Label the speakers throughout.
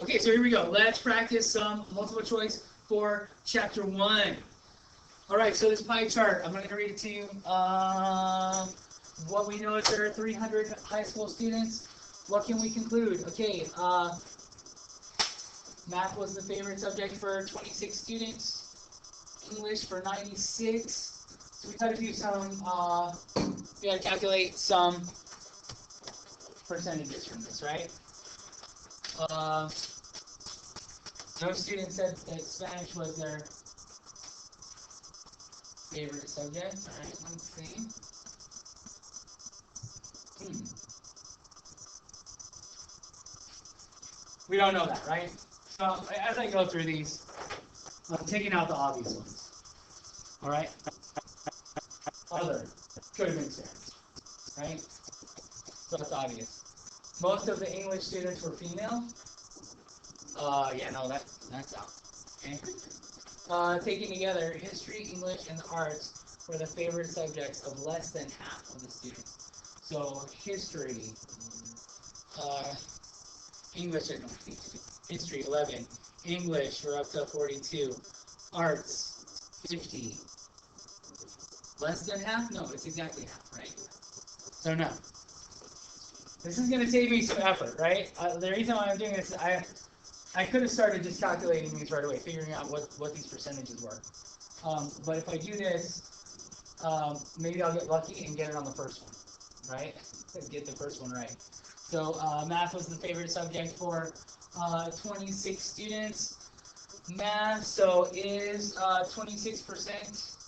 Speaker 1: Okay, so here we go. Let's practice some multiple choice for chapter 1. All right, so this pie chart, I'm going to read it to you. What we know is there are 300 high school students. What can we conclude? Okay, math was the favorite subject for 26 students. English for 96. So we got to do some, we got to calculate some percentages from this, right? No student said that Spanish was their favorite subject. All right, let's see. We don't know that, right? So as I go through these, I'm taking out the obvious ones. All right? Other could have been Spanish, right? So that's obvious. Most of the English students were female. Yeah, no, that's out. Okay. Taken together, history, English, and the arts were the favorite subjects of less than half of the students. So history, English, history 11, English we're up to 42, arts 50. Less than half? No, it's exactly half, right? So no. This is going to save me some effort, right? The reason why I'm doing this, I could have started just calculating these right away, figuring out what these percentages were. But if I do this, maybe I'll get lucky and get it on the first one, right? Get the first one right. So math was the favorite subject for 26 students. Math, so is 26%.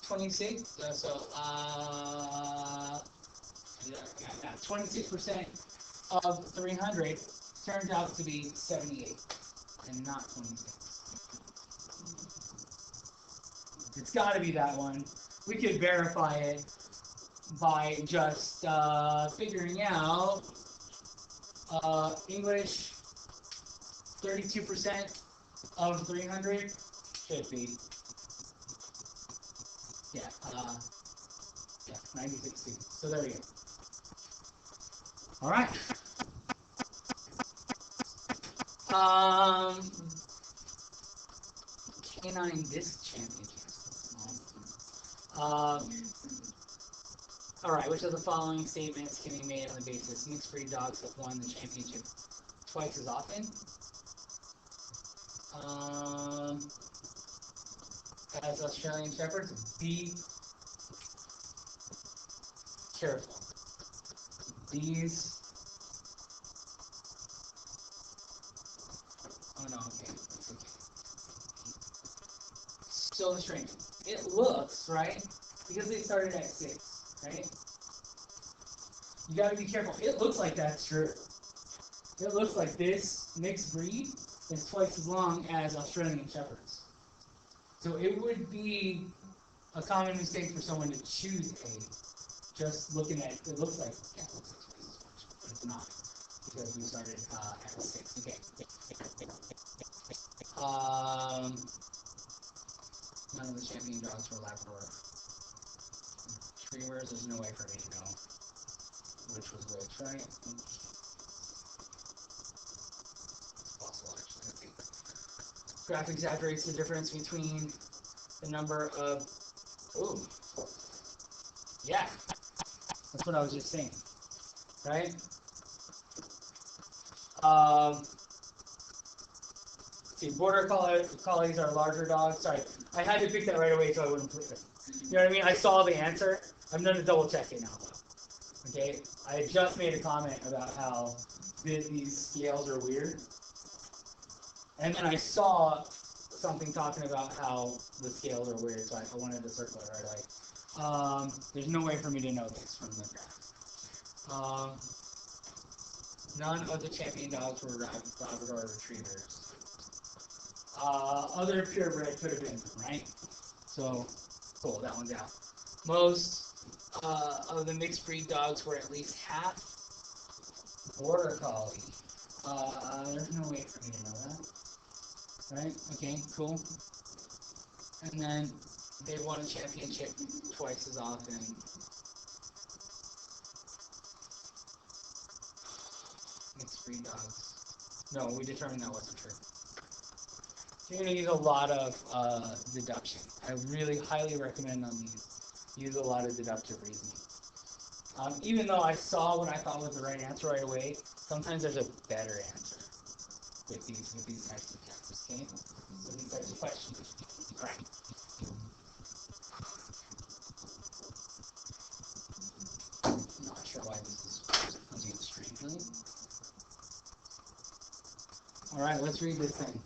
Speaker 1: 26, 26% of 300 turns out to be 78 and not 26. It's got to be that one. We could verify it by just figuring out English 32% of 300 should be. Yeah, 96 students. So there we go. All right. Canine Disc Championship. All right. Which of the following statements can be made on the basis mixed breed dogs have won the championship twice as often? As Australian Shepherds, be careful. These. Oh no, okay. It's okay. So strange. It looks, right? Because they started at 6, right? You gotta be careful. It looks like that's true. It looks like this mixed breed is twice as long as Australian Shepherds. So it would be a common mistake for someone to choose A. Just looking at it, looks like yeah, it looks like twice as much, but it's not because we started at 6. Okay. None of the champion dogs were Labrador. Retrievers, there's no way for me to know which was which, right? It's possible, actually. Graph exaggerates the difference between the number of. Ooh. Yeah. That's what I was just saying. Right? See, border collies are larger dogs. Sorry, I had to pick that right away so I wouldn't flip it. You know what I mean? I saw the answer. I'm going to double check it now, though. Okay? I just made a comment about how these scales are weird. And then I saw something talking about how the scales are weird, so I wanted to circle it right away. There's no way for me to know this from the graph. None of the champion dogs were Labrador retrievers. Other purebred could have been, right? So, cool, that one's out. Most of the mixed breed dogs were at least half border collie. There's no way for me to know that. Right? Okay, cool. And then they won a championship twice as often. 3 dogs. No, we determined that wasn't true. You're going to use a lot of deduction. I really highly recommend on these. Use a lot of deductive reasoning. Even though I saw what I thought was the right answer right away, sometimes there's a better answer with these types of tests, okay? So these types of questions. All right. I'm not sure why this is coming in strangely. All right, let's read this thing.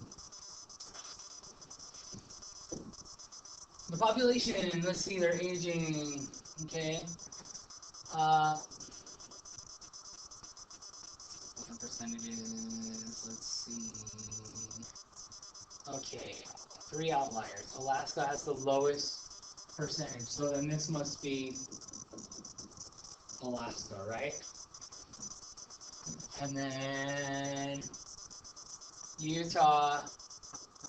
Speaker 1: The population, let's see, they're aging, okay? What percentages? Let's see. Okay, 3 outliers. Alaska has the lowest percentage, so then this must be Alaska, right? And then Utah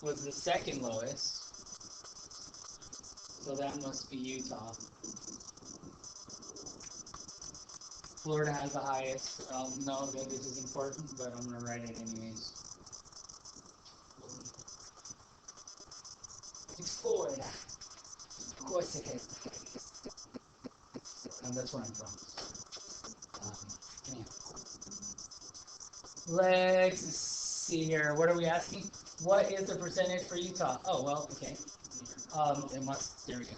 Speaker 1: was the second lowest, so that must be Utah. Florida has the highest. No, that this is important, but I'm going to write it anyways. It's Florida. Of course it is. And that's where I'm from. Yeah. Let's see here. What are we asking? What is the percentage for Utah? Oh, well, okay. It must, there we go.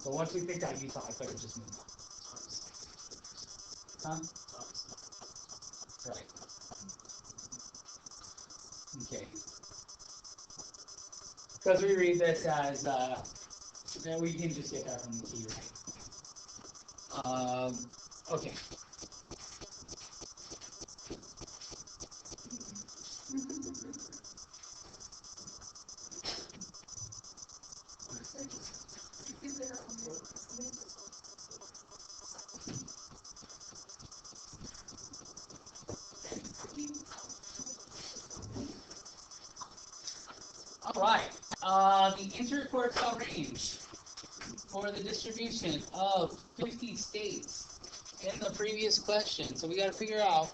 Speaker 1: So once we picked out Utah, I thought it just moved on. Huh? Right. Okay. Because we read this as, then we can just get that from the key, right? Okay. All right. The interquartile range for the distribution of 50 states in the previous question. So we got to figure out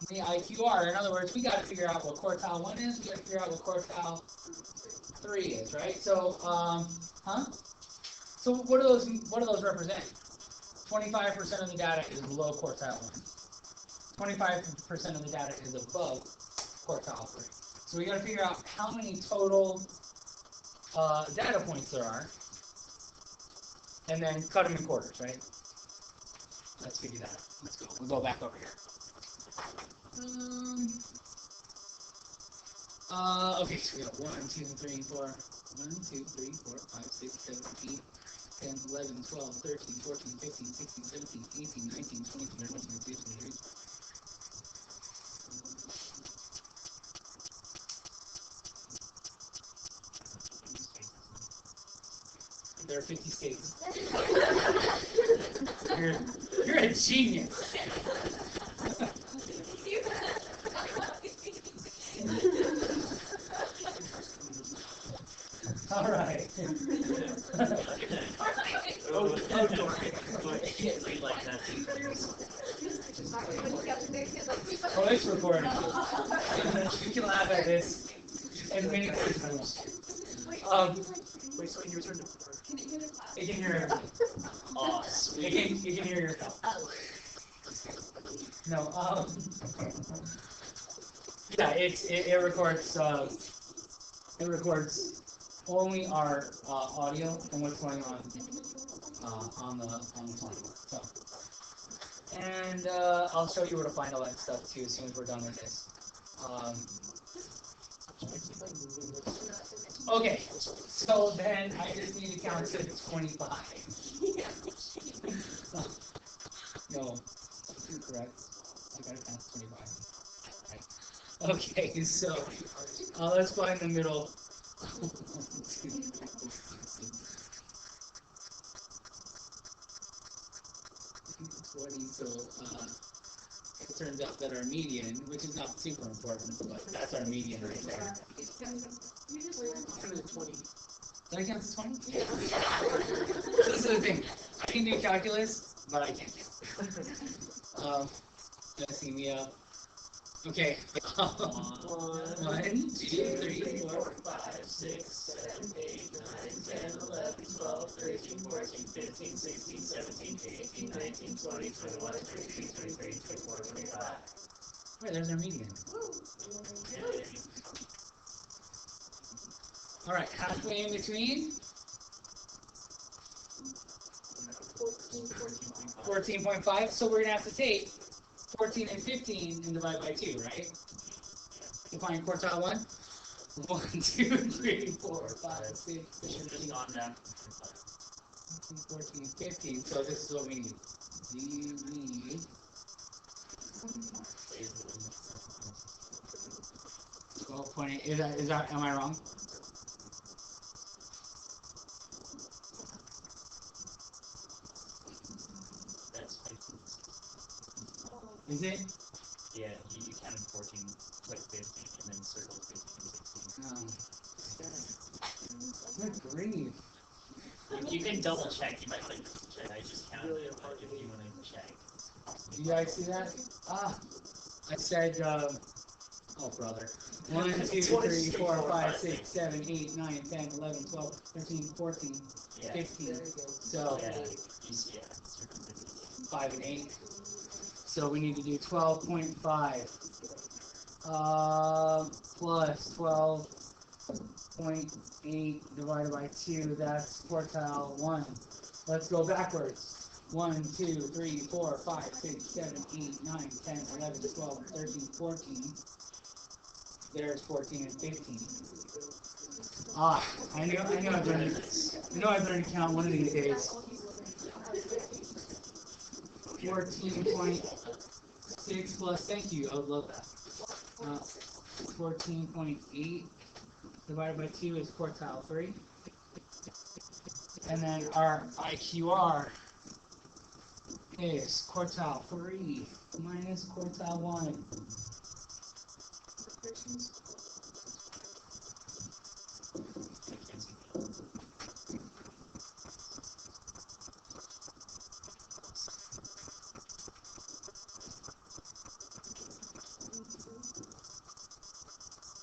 Speaker 1: the IQR. In other words, we got to figure out what quartile 1 is. We got to figure out what quartile 3 is, right? So, So what do those represent? 25% of the data is below quartile 1. 25% of the data is above quartile 3. So we got to figure out how many total data points there are, and then cut them in quarters, right? Let's figure that out. Let's go. We'll go back over here. Okay, so we got 1, 2, 3, 4. 1, 2, 3, 4, 5, 6, 7, 8, 10, 11, 12, 13, 14, 15, 16, 17, 18, 19, 20, 21, 22, 23. There are 50 states. You're a genius. All right.
Speaker 2: Oh,
Speaker 1: it's recording. You can laugh at this as many times as you want.
Speaker 2: wait, so can you return to?
Speaker 1: It can hear everything.
Speaker 2: Oh, sweet.
Speaker 1: It can hear yourself. No, yeah, it records only our audio and what's going on the phone. So, and I'll show you where to find all that stuff too as soon as we're done with this. Okay, so then I just need to count to 25. No, correct. I gotta count to 25. Right. Okay, so let's find the middle. 20, so it turns out that our median, which is not super important, but that's our median right there. Did I count to 20? This is the thing. I can do calculus, but I can't count. messing me up. Okay. 1, 2, 3, 4, 5, 6, 7, 8, 9, 10, 11, 12, 13, 14, 15, 16, 17, 18, 19, 20, 21, 22, 23, 24, 25. Wait, there's our median. All right, halfway in between. 14.5. So we're gonna have to take 14 and 15 and divide by 2, right? To find quartile 1. 1, 2, 3, 4, 5, 6, 7, 8, 14, 15. So this is what we need. We need 12.8. Is that, am I wrong?
Speaker 2: That's
Speaker 1: Is it?
Speaker 2: yeah, you counted 14, like 15, and then circle 15 and 16.
Speaker 1: Good grief.
Speaker 2: You can double check. You might like check. I just counted it, but if you want to check.
Speaker 1: Do you guys see that? Ah, I said, oh brother. 1, 2, 3, 4, 5, 6, 7, 8, 9, 10, 11, 12, 13, 14, 15. So,
Speaker 2: Yeah, you see it.
Speaker 1: 5 and 8. So we need to do 12.5 plus 12.8 divided by 2. That's quartile 1. Let's go backwards. 1, 2, 3, 4, 5, 6, 7, 8, 9, 10, 11, 12, 13, 14. There's 14 and 15. Ah, I know I've learned to count one of these days. 14.6 plus, thank you, I would love that. 14.8 divided by 2 is quartile 3. And then our IQR is quartile 3 minus quartile 1.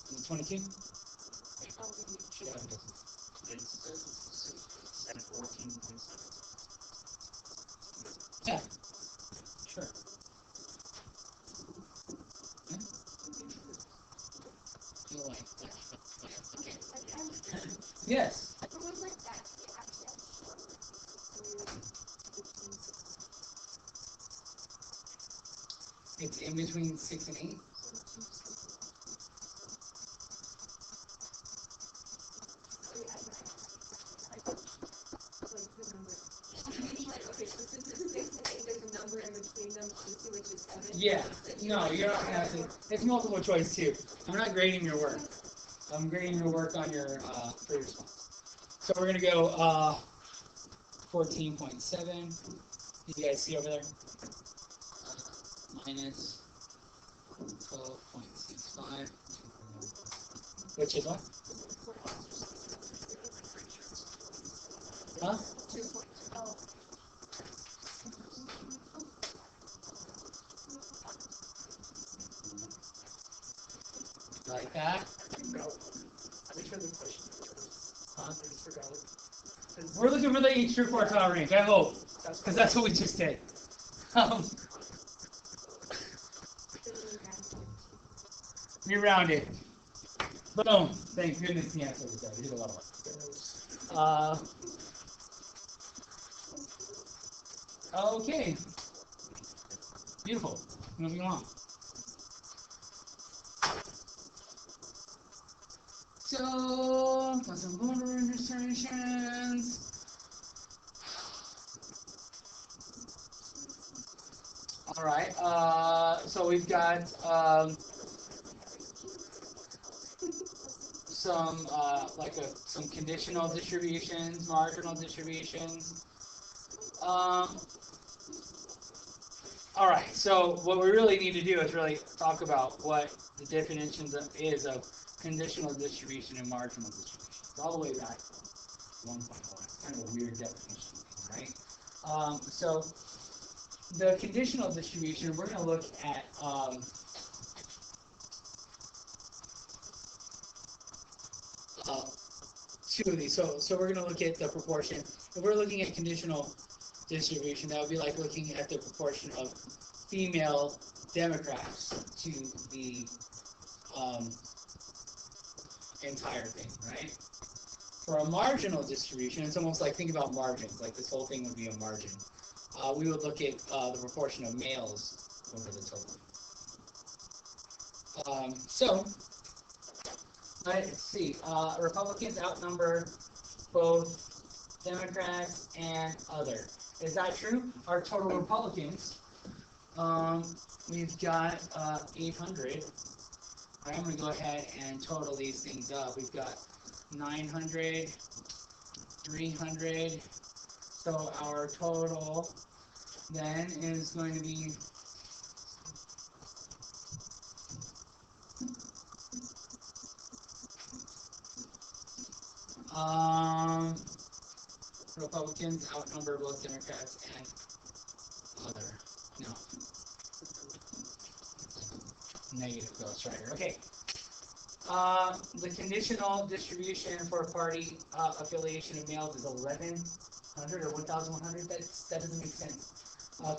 Speaker 1: And 22?
Speaker 2: It's 714.7.
Speaker 1: Yeah, sure. Yes. It's in between 6 and 8. Yeah, no, you don't have to. It's multiple choice too. I'm not grading your work. I'm grading your work on your free response. So we're gonna go 14.7. You guys see over there? Minus 12.65. Which is what? Huh? Like that?
Speaker 2: No. Which other question?
Speaker 1: Huh?
Speaker 2: I just forgot it.
Speaker 1: We're looking for the each true quartile range, I hope. Because that's what we just did. We rounded. Boom. Thank goodness the answer was there. We did a lot of work. Okay. Beautiful. Moving on. So, got some border illustrations. All right. So we've got some some conditional distributions, marginal distributions. All right. So what we really need to do is really talk about what the definitions is of conditional distribution and marginal distribution. All the way back to 1.1. Kind of a weird definition, right? So the conditional distribution, we're going to look at two of these. So we're going to look at the proportion. If we're looking at conditional distribution, that would be like looking at the proportion of female Democrats to the entire thing, right? For a marginal distribution, it's almost like, think about margins, like this whole thing would be a margin. We would look at the proportion of males over the total. So, let's see. Republicans outnumber both Democrats and other. Is that true? Our total Republicans, we've got 800. I'm going to go ahead and total these things up. We've got 900, 300. So our total then is going to be Republicans outnumber both Democrats and other. No. Negative ghostwriter. Okay. The conditional distribution for party affiliation of males is 1,100 or 1,100. That doesn't make sense.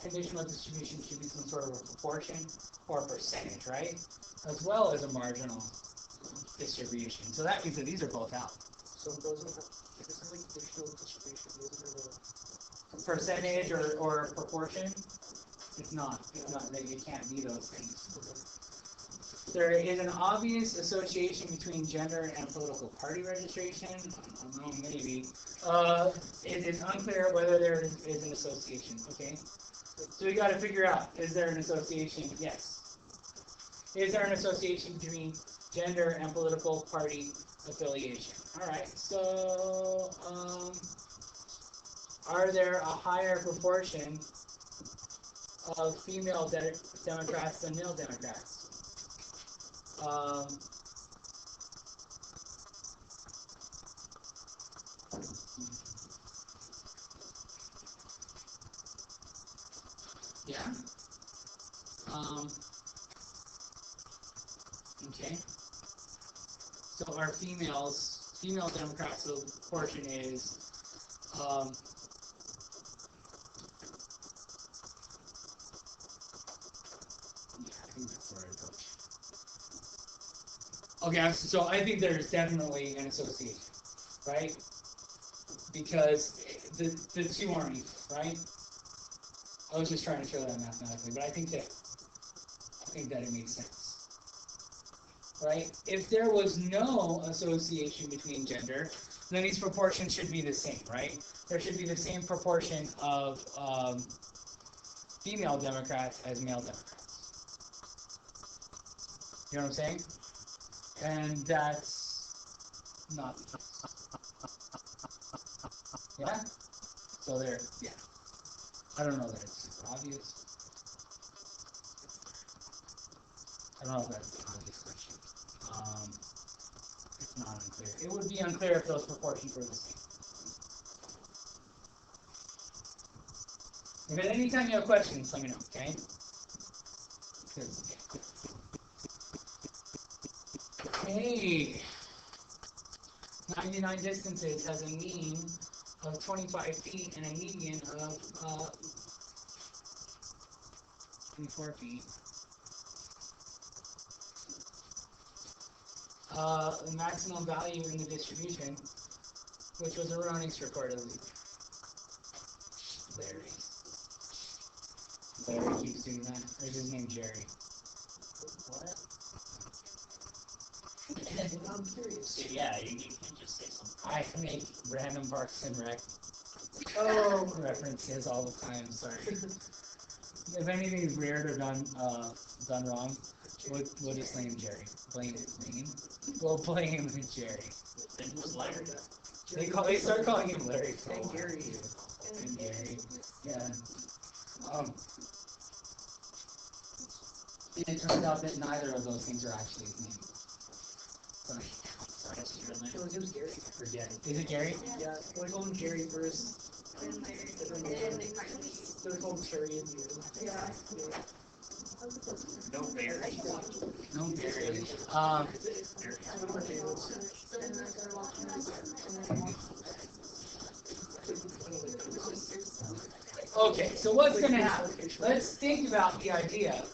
Speaker 1: Conditional distribution should be some sort of a proportion or a percentage, right? As well as a marginal distribution. So that means that these are both out.
Speaker 3: So it doesn't have, if this is like conditional distribution, isn't it
Speaker 1: Percentage or proportion? It's not. It's not. That you can't be those things. There is an obvious association between gender and political party registration. I don't know, maybe. It is unclear whether there is an association. Okay. So we got to figure out: is there an association? Yes. Is there an association between gender and political party affiliation? All right. So, are there a higher proportion of female Democrats than male Democrats? Yeah. Okay. So our female Democrats, so the proportion is okay, so I think there's definitely an association, right? Because the two aren't equal, right? I was just trying to show that mathematically, but I think that it makes sense, right? If there was no association between gender, then these proportions should be the same, right? There should be the same proportion of female Democrats as male Democrats. You know what I'm saying? And that's not the case. Yeah? So there, yeah. I don't know that it's super obvious. I don't know if that's an obvious question. It's not unclear. It would be unclear if those proportions were the same. If at any time you have questions, let me know, okay? Okay. 99 distances has a mean of 25 feet and a median of 24 feet. The maximum value in the distribution, which was erroneous reportedly. Larry keeps doing that. Or is his name Jerry?
Speaker 3: what? I'm curious.
Speaker 2: Yeah, you can just say something.
Speaker 1: I make random Parks and Rec references all the time. Sorry. If anything is weird or done wrong, we'll just blame Jerry. Blame his name. We'll blame Jerry.
Speaker 2: Then who's Larry?
Speaker 1: They start calling him Larry.
Speaker 3: And Gary.
Speaker 1: And Gary. Yeah. And it turns out that neither of those things are actually his name. Sorry.
Speaker 2: That's your name.
Speaker 3: No, his name's Gary.
Speaker 1: Forget it. Is it Gary?
Speaker 3: Yeah, we call him Gary first. They're called cherry and beer. Yeah.
Speaker 2: No berry.
Speaker 1: No berry. Okay, so what's going to happen? Let's think about the idea.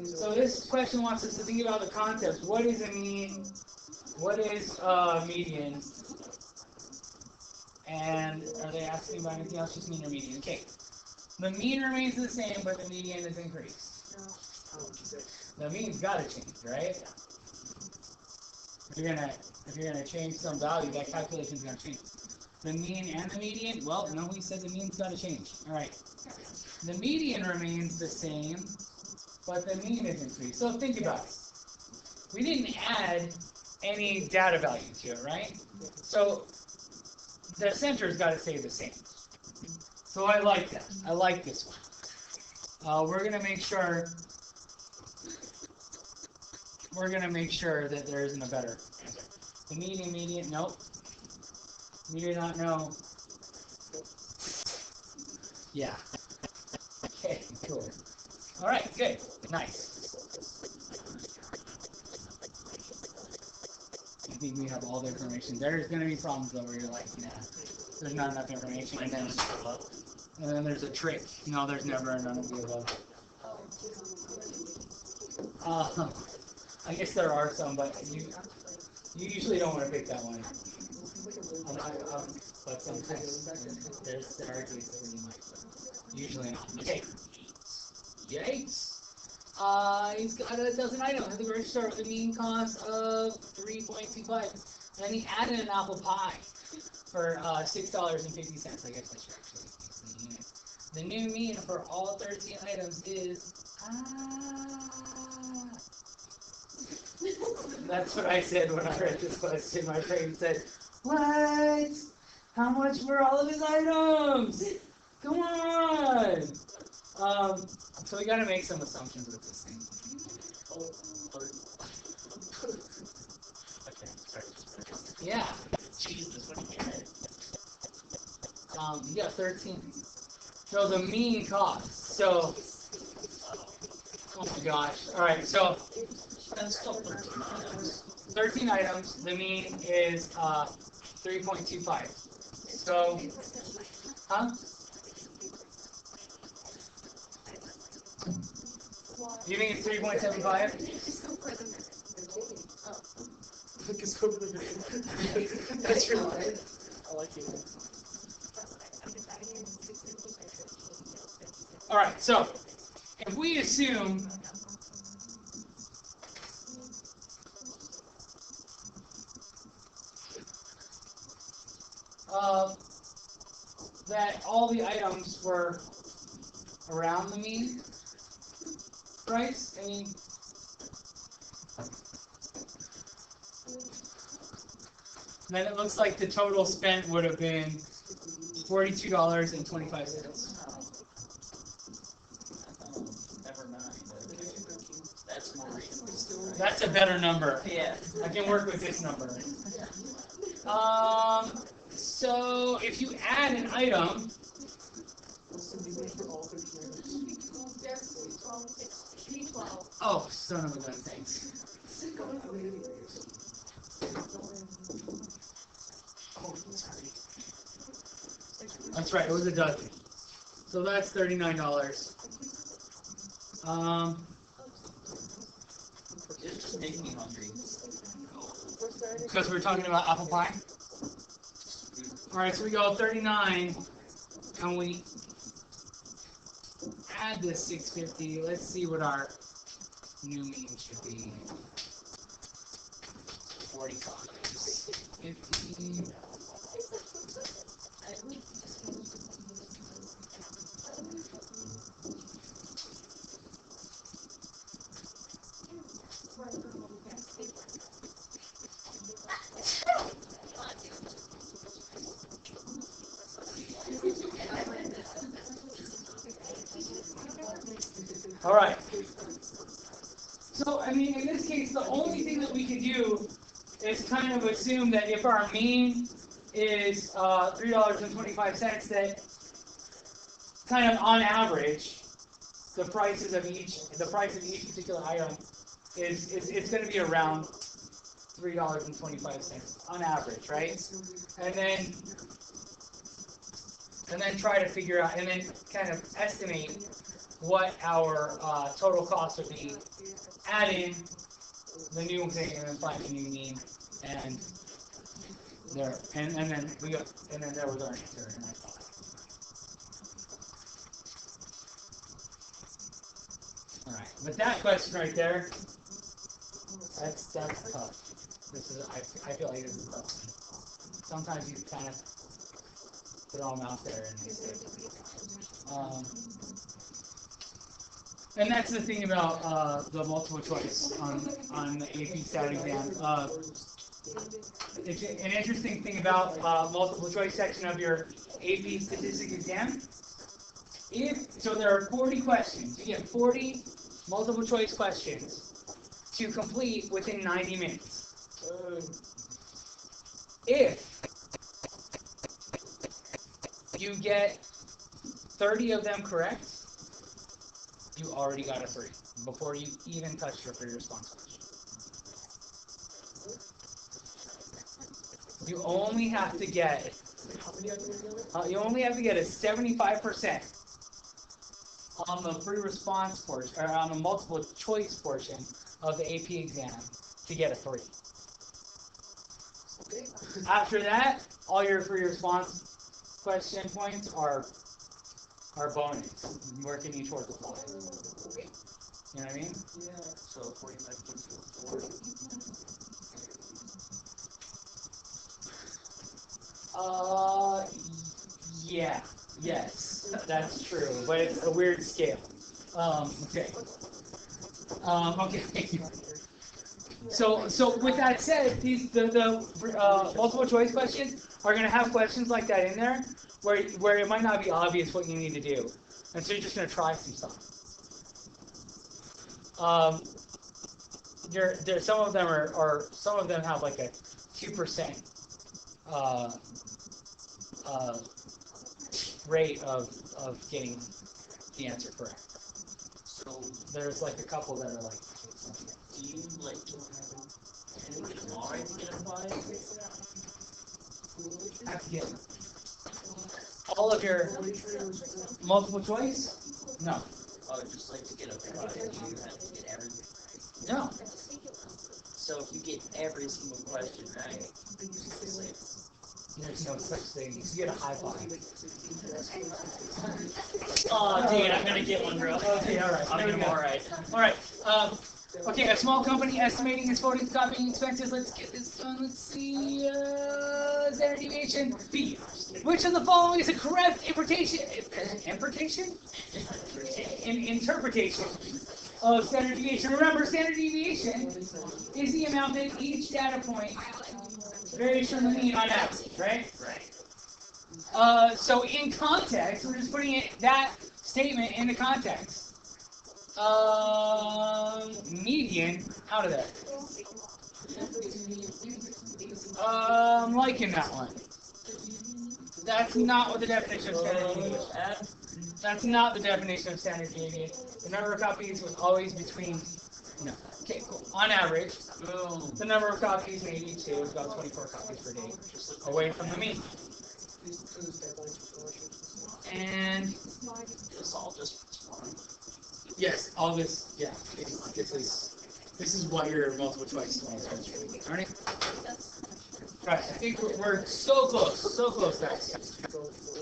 Speaker 1: So this question wants us to think about the concepts. What is a mean? What is a median? And are they asking about anything else? Just mean or median? Okay. The mean remains the same, but the median is increased. The mean's got to change, right? If you're gonna change some value, that calculation's gonna change. The mean and the median, well, no, we said the mean's got to change. All right. The median remains the same, but the mean is increased. So think about it. We didn't add any data value to it, right? So the center's got to stay the same. So I like that. I like this one. We're gonna make sure that there isn't a better answer. The median, nope. We do not know. Yeah. Okay, cool. All right, good, nice. I think we have all the information. There's going to be problems though where you're like, nah, there's not enough information. And then there's a trick. No, there's never none of the above. I guess there are some, but you usually don't want to pick that one. But sometimes there are cases where you might, but usually not. Okay. Yikes. He's got a dozen items at the grocery store with a mean cost of $3.25. And then he added an apple pie for $6.50. I guess I should actually use the unit. The new mean for all 13 items is That's what I said when I read this question. My brain said, what? How much for all of his items? Come on! So we gotta make some assumptions with this thing. Yeah.
Speaker 2: Jesus, what do you get?
Speaker 1: You got 13. So the mean cost. So, oh my gosh. Alright, so
Speaker 2: That's still 13 items.
Speaker 1: 13 items. The mean is 3.25. So, huh? You think it's 3.75?
Speaker 3: That's your line. I like it.
Speaker 1: All right. So, if we assume that all the items were around the mean price, I mean, then it looks like the total spent would have been $42.25.
Speaker 2: Never mind. That's more reasonable.
Speaker 1: That's a better number.
Speaker 2: Yeah.
Speaker 1: I can work with this number. So if you add an item, oh, son of a gun, thanks. That's right, it was a dozen. So that's $39.
Speaker 2: It just makes me hungry.
Speaker 1: Because we're talking about apple pie. Alright, so we go 39, and we add this 650. Let's see what our new mean should be. 45. 50. All right. So, I mean, in this case, the only thing that we can do is kind of assume that if our mean is $3.25. That kind of on average, the price of each particular item is it's going to be around $3.25 on average, right? And then try to figure out, and then kind of estimate what our total cost would be. Add in the new thing and then find the new mean, and there, and then we go, and then there was our answer. And I thought, all right, but that question right there, that's tough. This is I feel like this is tough. Sometimes you kind of throw them out there and they say. And that's the thing about the multiple choice on the AP Stat exam. It's an interesting thing about multiple choice section of your AP Statistics exam. So there are 40 questions. You get 40 multiple choice questions to complete within 90 minutes. If you get 30 of them correct, you already got a 3 before you even touched your free response question. You only have to get a 75% on the free response portion, or on the multiple choice portion of the AP exam to get a 3. After that, all your free response question points are bonus, working you towards the fly. You know what I mean?
Speaker 2: Yeah. So 45 gives you 4.
Speaker 1: Yeah, yes, that's true, but it's a weird scale. Okay. Okay. So with that said, the multiple choice questions are going to have questions like that in there, where it might not be obvious what you need to do, and so you're just going to try some stuff. Some of them some of them have like a 2% rate of getting the answer correct.
Speaker 2: So
Speaker 1: there's like a couple that are like.
Speaker 2: Do you like tomorrow to get a 5?
Speaker 1: Have to get all of your multiple choice? No.
Speaker 2: Oh, just like to get a 5, you have to get everything.
Speaker 1: No.
Speaker 2: So if you get every single question right,
Speaker 1: there's no such thing. You get a high 5.
Speaker 2: Oh, dude, I'm gonna get one, bro.
Speaker 1: Okay, all right.
Speaker 2: I'm gonna all right.
Speaker 1: All right. Okay, a small company estimating its photocopying expenses. Let's get this done. Let's see. Standard deviation. B. Which of the following is a correct interpretation of standard deviation? Remember, standard deviation is the amount that each data point varies from the mean on average, right?
Speaker 2: Right.
Speaker 1: So in context, we're just putting that statement into context. Median out of there. I'm liking that one. That's not what the definition of standard deviation is. That's not the definition of standard deviation. The number of copies was always between. No. Okay, cool. On average, the number of copies in 82 is about 24 copies per day, away from the mean. And
Speaker 2: It's all just
Speaker 1: yes, all this. Yeah, this is what your multiple choice is going to be. Alright. Right, I think we're so close, guys.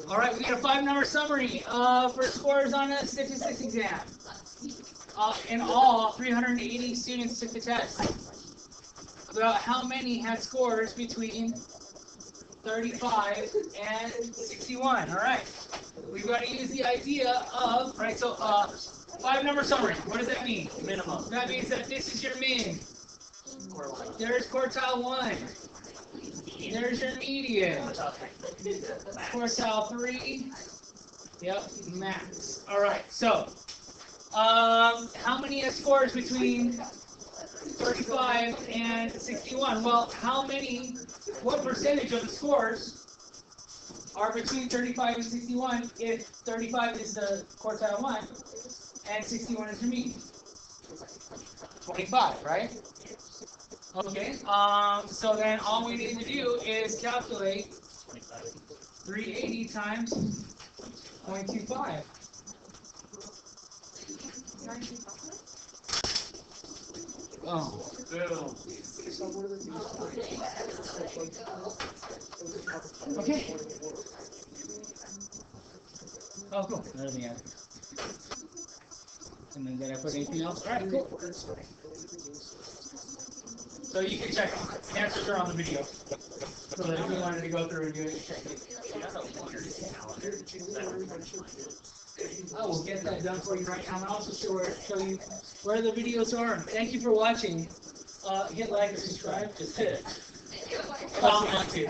Speaker 1: All right, we got a 5-number summary for scores on a statistics exam. In all, 380 students took the test. About how many had scores between 35 and 61? All right, we've got to use the idea of, right, so 5-number summary. What does that mean?
Speaker 2: minimum.
Speaker 1: That means that this is your min. There's quartile 1. There's your median. Quartile 3. Yep, max. All right, so how many scores between 35 and 61? Well, what percentage of the scores are between 35 and 61 if 35 is the quartile 1 and 61 is your mean? 25, right? Okay, so then all we need to do is calculate 380 times 0.25. Oh.
Speaker 2: Boom.
Speaker 1: Okay. Oh, cool. Another answer. And then did I put anything else? All right, cool. So you can check answers are on the video. So that if you wanted to go through and do it, check it. I will get that done for you right now, and also show you where the videos are. Thank you for watching. Hit like and subscribe. Just hit it. Comment too.